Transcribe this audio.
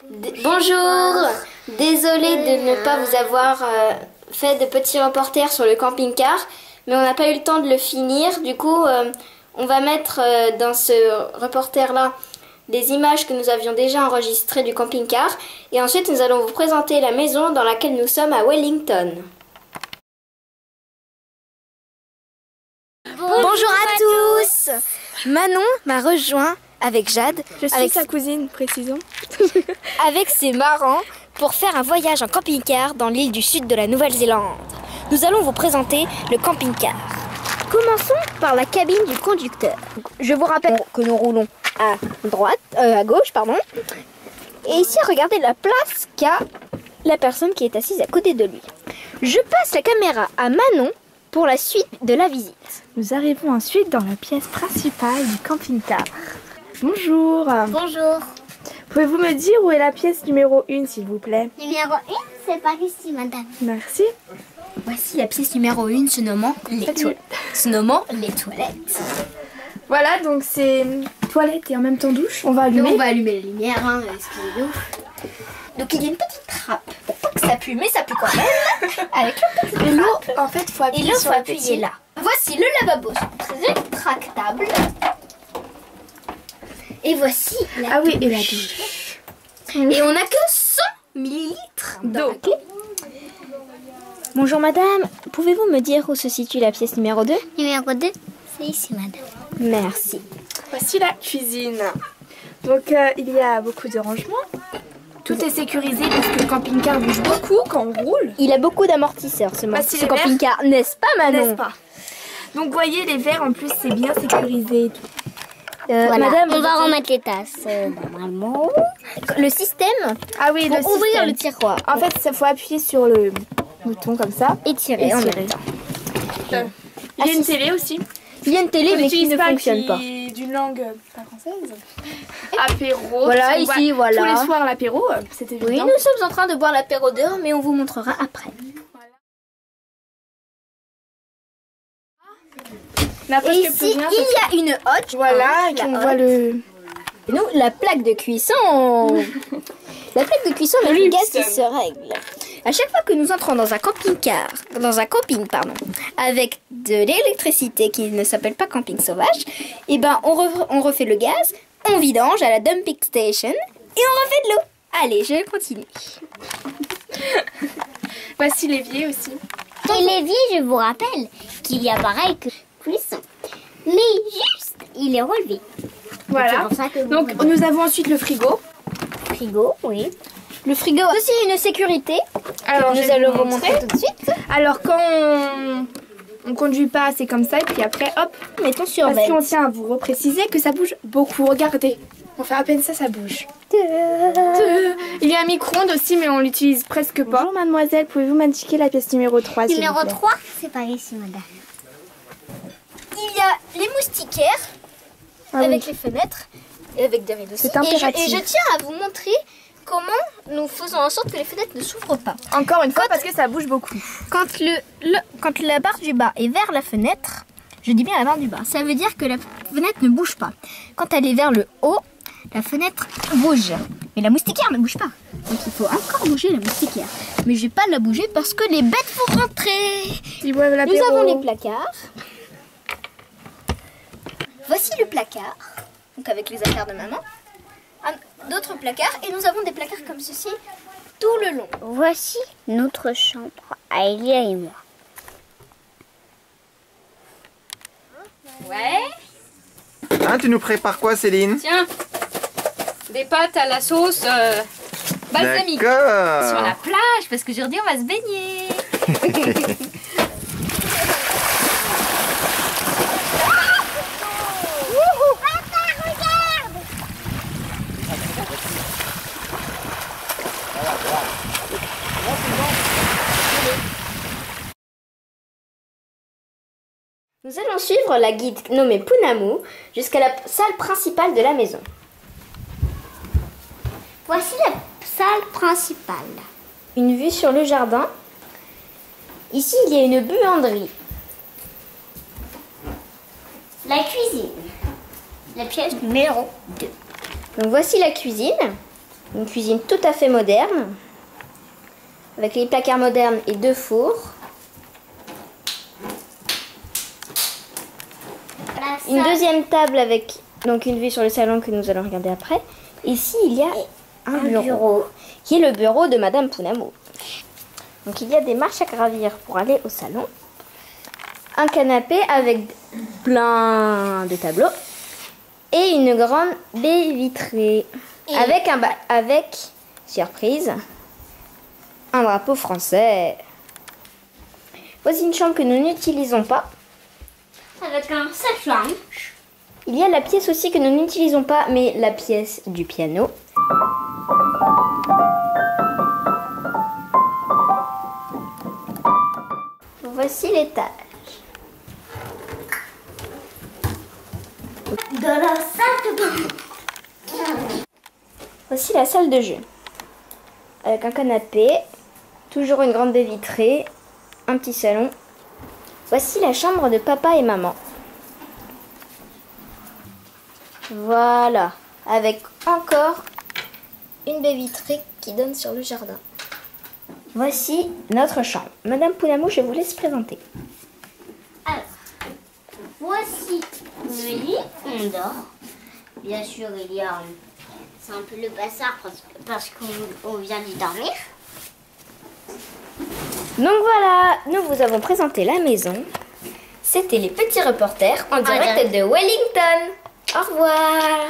Bonjour. Désolée de ne pas vous avoir fait de petits reporters sur le camping-car, mais on n'a pas eu le temps de le finir. Du coup, on va mettre dans ce reporter-là des images que nous avions déjà enregistrées du camping-car. Et ensuite, nous allons vous présenter la maison dans laquelle nous sommes à Wellington. Bonjour à tous. Manon m'a rejoint avec Jade. Je suis sa cousine, précisons. Avec ses marrants pour faire un voyage en camping-car dans l'île du sud de la Nouvelle-Zélande. Nous allons vous présenter le camping-car. Commençons par la cabine du conducteur. Je vous rappelle que nous roulons à gauche, pardon. Et ici, regardez la place qu'a la personne qui est assise à côté de lui. Je passe la caméra à Manon pour la suite de la visite. Nous arrivons ensuite dans la pièce principale du camping-car. Bonjour. Bonjour. Pouvez-vous me dire où est la pièce numéro 1, s'il vous plaît? Numéro 1, c'est par ici, madame. Merci. Voici la pièce numéro 1 se nommant les toilettes. Voilà, donc c'est toilette et en même temps douche. On va allumer. On va allumer les lumières, hein, excusez-nous. Donc il y a une petite trappe pour pas que ça pue, mais ça pue quand même. Avec une petite Et l'eau, trappe. en fait, faut appuyer Et l'eau, sur faut le appuyer petit. là. Voici le lavabo rétractable. Et voici la Ah oui, douche. et la douche. Et on n'a que 100 millilitres d'eau. Bonjour madame, pouvez-vous me dire où se situe la pièce numéro 2? Numéro 2, c'est ici, madame. Merci. Voici la cuisine. Donc il y a beaucoup de rangements. Tout est sécurisé parce que le camping-car bouge beaucoup quand on roule. Il a beaucoup d'amortisseurs ce Voici les camping-car, n'est-ce pas Manon? N'est-ce pas? Donc vous voyez, les verres en plus c'est bien sécurisé. Et tout. Voilà. Madame, On va remettre les tasses normalement. le système Ah oui, pour le ouvrir système. le tiroir En fait, il faut appuyer sur le bouton comme ça. et tirer en tirer. même temps. Il y a une télé aussi. Il y a une télé mais qui ne fonctionne pas. D'une langue pas française. Apéro. Voilà, On voit ici, voilà. Tous les soirs l'apéro, c'était évident. Oui, nous sommes en train de boire l'apéro dehors, mais on vous montrera après. On n'a Et presque ici, plus rien, il y a une hotte. voilà, Hein, et on la voit hotte. le... Et nous, la plaque de cuisson. La plaque de cuisson avec le Luxe. gaz qui se règle. À chaque fois que nous entrons dans un camping, avec de l'électricité qui ne s'appelle pas camping sauvage, et ben on refait le gaz, on vidange à la dumping station et on refait de l'eau. Allez, je continue. Voici l'évier aussi. Et l'évier, je vous rappelle qu'il y a pareil que cuisson. Mais juste, il est relevé. Voilà. C'est pour ça que vous Donc voyez. nous avons ensuite le frigo. Frigo, oui. Le frigo a aussi une sécurité. Alors je Nous vais allons vous vous montrer. montrer tout de suite. Alors quand on conduit pas, c'est comme ça, et puis après, hop. Mettons sur Parce qu'on vent. tient à vous repréciser que ça bouge beaucoup. Regardez, on fait à peine ça, ça bouge. Il y a un micro-ondes aussi, mais on l'utilise presque pas. Bonjour mademoiselle, pouvez-vous m'indiquer la pièce numéro 3 s'il Numéro vous plaît? 3, c'est par ici, madame. Il y a les moustiquaires Ah avec oui. les fenêtres et avec des rideaux. C'est Et impératif. je tiens à vous montrer comment nous faisons en sorte que les fenêtres ne s'ouvrent pas. Encore une fois, parce que ça bouge beaucoup. Quand la barre du bas est vers la fenêtre, je dis bien la barre du bas, ça veut dire que la fenêtre ne bouge pas. Quand elle est vers le haut, la fenêtre bouge. Mais la moustiquaire ne bouge pas. Donc il faut encore bouger la moustiquaire. Mais je vais pas la bouger parce que les bêtes vont rentrer. Ils boivent Nous l'apéro. avons les placards. Voici le placard, donc avec les affaires de maman. D'autres placards, et nous avons des placards comme ceci tout le long. Voici notre chambre à Elia et moi. Ouais. Hein, tu nous prépares quoi, Céline? Tiens, des pâtes à la sauce balsamique. Sur D'accord. la plage, parce que aujourd'hui on va se baigner. Nous allons suivre la guide nommée Punamu jusqu'à la salle principale de la maison. Voici la salle principale. Une vue sur le jardin. Ici, il y a une buanderie. La cuisine. La pièce numéro 2. Donc voici la cuisine. Une cuisine tout à fait moderne, avec les placards modernes et 2 fours. Une deuxième table avec donc une vue sur le salon que nous allons regarder après. Ici, il y a un bureau, qui est le bureau de Madame Pounamou. Donc il y a des marches à gravir pour aller au salon. Un canapé avec plein de tableaux. Et une grande baie vitrée. Avec, surprise, un drapeau français. Voici une chambre que nous n'utilisons pas. Avec un sèche-linge. Il y a la pièce aussi que nous n'utilisons pas, mais la pièce du piano. Voici l'étage. Dans la salle de bain. Voici la salle de jeu. Avec un canapé, toujours une grande baie vitrée, un petit salon. Voici la chambre de papa et maman. Voilà, avec encore une baie vitrée qui donne sur le jardin. Voici notre chambre. Madame Pounamou, je vous laisse présenter. Alors, voici le lit, on dort. Bien sûr, il y a... C'est un peu le bazar parce qu'on vient d'y dormir. Donc voilà, nous vous avons présenté la maison. C'était les petits reporters en direct de Wellington. Au revoir.